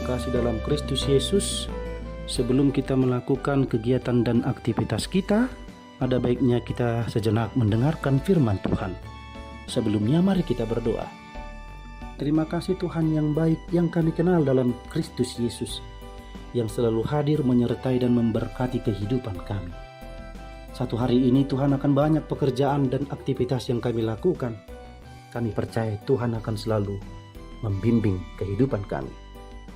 terkasih dalam Kristus Yesus, sebelum kita melakukan kegiatan dan aktivitas kita, ada baiknya kita sejenak mendengarkan firman Tuhan. Sebelumnya mari kita berdoa. Terima kasih Tuhan yang baik yang kami kenal dalam Kristus Yesus, yang selalu hadir menyertai dan memberkati kehidupan kami. Satu hari ini Tuhan akan banyak pekerjaan dan aktivitas yang kami lakukan. Kami percaya Tuhan akan selalu membimbing kehidupan kami.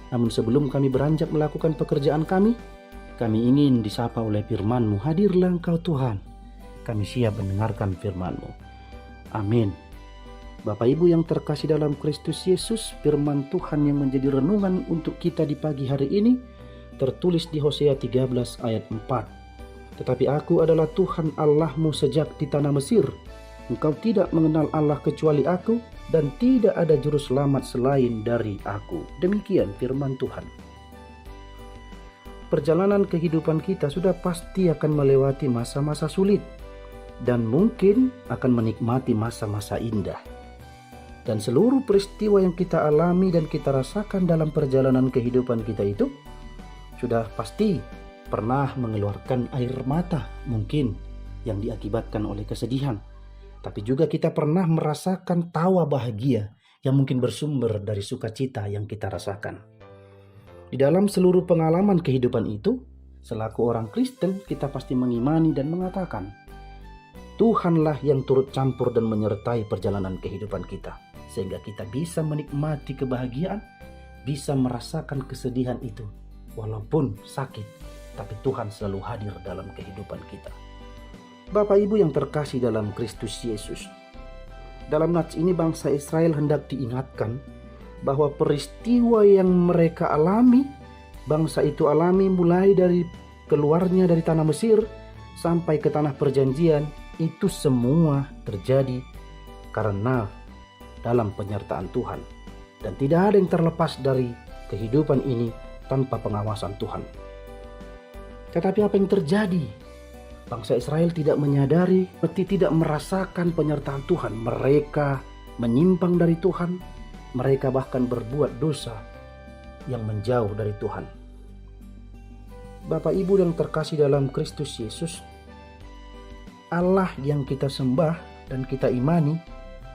Namun sebelum kami beranjak melakukan pekerjaan kami ingin disapa oleh firman-Mu. Hadirlah Engkau Tuhan, kami siap mendengarkan firman-Mu. Amin. Bapak Ibu yang terkasih dalam Kristus Yesus, firman Tuhan yang menjadi renungan untuk kita di pagi hari ini tertulis di Hosea 13 ayat 4. Tetapi aku adalah Tuhan Allahmu sejak di tanah Mesir. Engkau tidak mengenal Allah kecuali aku, dan tidak ada juru selamat selain dari aku. Demikian firman Tuhan. Perjalanan kehidupan kita sudah pasti akan melewati masa-masa sulit, dan mungkin akan menikmati masa-masa indah. Dan seluruh peristiwa yang kita alami dan kita rasakan dalam perjalanan kehidupan kita itu sudah pasti pernah mengeluarkan air mata, mungkin yang diakibatkan oleh kesedihan. Tapi juga kita pernah merasakan tawa bahagia yang mungkin bersumber dari sukacita yang kita rasakan. Di dalam seluruh pengalaman kehidupan itu, selaku orang Kristen kita pasti mengimani dan mengatakan, Tuhanlah yang turut campur dan menyertai perjalanan kehidupan kita, sehingga kita bisa menikmati kebahagiaan, bisa merasakan kesedihan itu. Walaupun sakit, tapi Tuhan selalu hadir dalam kehidupan kita. Bapak Ibu yang terkasih dalam Kristus Yesus, dalam nats ini bangsa Israel hendak diingatkan bahwa peristiwa yang mereka alami, bangsa itu alami mulai dari keluarnya dari tanah Mesir sampai ke tanah perjanjian, itu semua terjadi karena dalam penyertaan Tuhan. Dan tidak ada yang terlepas dari kehidupan ini tanpa pengawasan Tuhan. Tetapi apa yang terjadi? Bangsa Israel tidak menyadari, tidak merasakan penyertaan Tuhan. Mereka menyimpang dari Tuhan. Mereka bahkan berbuat dosa yang menjauh dari Tuhan. Bapak Ibu yang terkasih dalam Kristus Yesus, Allah yang kita sembah dan kita imani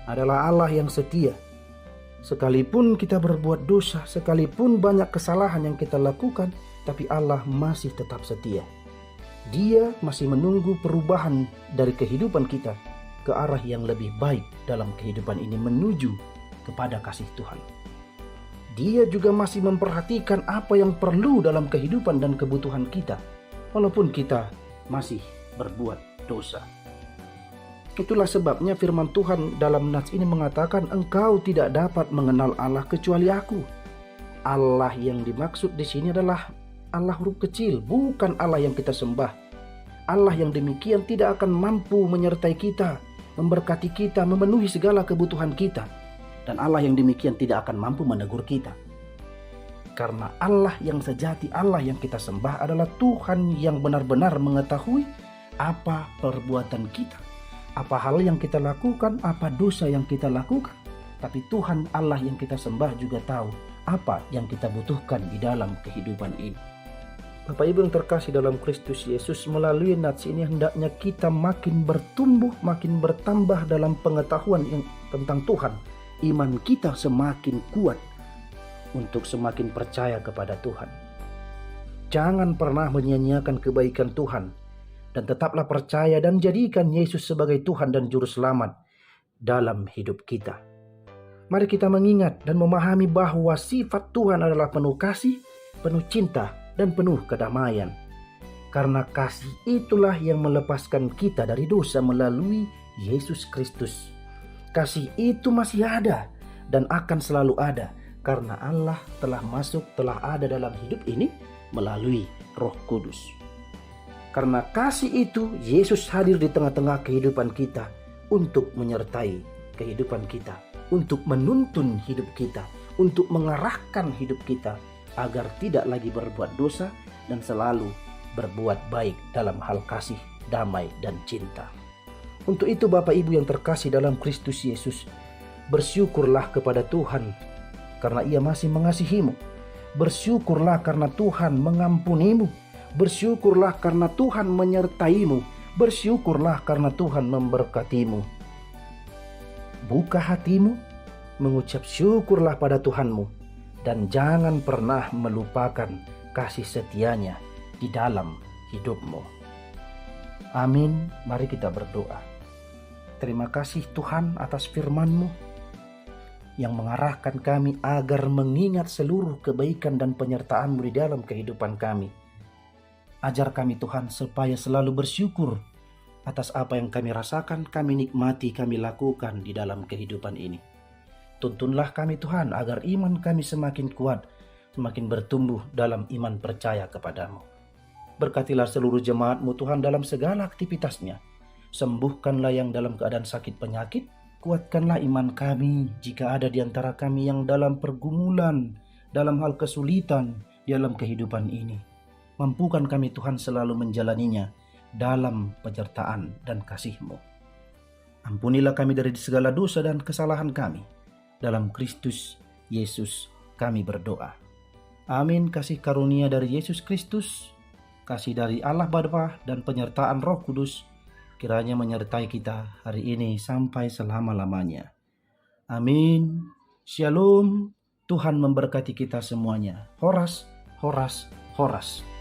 adalah Allah yang setia. Sekalipun kita berbuat dosa, sekalipun banyak kesalahan yang kita lakukan, tapi Allah masih tetap setia. Dia masih menunggu perubahan dari kehidupan kita ke arah yang lebih baik dalam kehidupan ini, menuju kepada kasih Tuhan. Dia juga masih memperhatikan apa yang perlu dalam kehidupan dan kebutuhan kita, walaupun kita masih berbuat dosa. Itulah sebabnya firman Tuhan dalam nats ini mengatakan, engkau tidak dapat mengenal Allah kecuali aku. Allah yang dimaksud di sini adalah Allah huruf kecil, bukan Allah yang kita sembah. Allah yang demikian tidak akan mampu menyertai kita, memberkati kita, memenuhi segala kebutuhan kita. Dan Allah yang demikian tidak akan mampu menegur kita. Karena Allah yang sejati, Allah yang kita sembah adalah Tuhan yang benar-benar mengetahui apa perbuatan kita, apa hal yang kita lakukan, apa dosa yang kita lakukan. Tapi Tuhan Allah yang kita sembah juga tahu apa yang kita butuhkan di dalam kehidupan ini. Bapak Ibu yang terkasih dalam Kristus Yesus, melalui nats ini hendaknya kita makin bertumbuh, makin bertambah dalam pengetahuan tentang Tuhan. Iman kita semakin kuat untuk semakin percaya kepada Tuhan. Jangan pernah menyia-nyiakan kebaikan Tuhan, dan tetaplah percaya dan jadikan Yesus sebagai Tuhan dan Juru Selamat dalam hidup kita. Mari kita mengingat dan memahami bahwa sifat Tuhan adalah penuh kasih, penuh cinta, dan penuh kedamaian. Karena kasih itulah yang melepaskan kita dari dosa melalui Yesus Kristus. Kasih itu masih ada dan akan selalu ada karena Allah telah ada dalam hidup ini melalui Roh Kudus. Karena kasih itu, Yesus hadir di tengah-tengah kehidupan kita untuk menyertai kehidupan kita, untuk menuntun hidup kita, untuk mengarahkan hidup kita agar tidak lagi berbuat dosa dan selalu berbuat baik dalam hal kasih, damai, dan cinta. Untuk itu Bapak Ibu yang terkasih dalam Kristus Yesus, bersyukurlah kepada Tuhan karena Ia masih mengasihimu. Bersyukurlah karena Tuhan mengampunimu. Bersyukurlah karena Tuhan menyertaimu. Bersyukurlah karena Tuhan memberkatimu. Buka hatimu, mengucap syukurlah pada Tuhanmu, dan jangan pernah melupakan kasih setianya di dalam hidupmu. Amin. Mari kita berdoa. Terima kasih Tuhan atas firman-Mu yang mengarahkan kami agar mengingat seluruh kebaikan dan penyertaan-Mu di dalam kehidupan kami. Ajar kami Tuhan supaya selalu bersyukur atas apa yang kami rasakan, kami nikmati, kami lakukan di dalam kehidupan ini. Tuntunlah kami Tuhan agar iman kami semakin kuat, semakin bertumbuh dalam iman percaya kepadamu. Berkatilah seluruh jemaat-Mu Tuhan dalam segala aktivitasnya. Sembuhkanlah yang dalam keadaan sakit penyakit. Kuatkanlah iman kami jika ada di antara kami yang dalam pergumulan, dalam hal kesulitan dalam kehidupan ini. Mampukan kami Tuhan selalu menjalaninya dalam penyertaan dan kasih-Mu. Ampunilah kami dari segala dosa dan kesalahan kami. Dalam Kristus Yesus kami berdoa. Amin. Kasih karunia dari Yesus Kristus, kasih dari Allah Bapa dan penyertaan Roh Kudus kiranya menyertai kita hari ini sampai selama-lamanya. Amin. Shalom. Tuhan memberkati kita semuanya. Horas, horas, horas.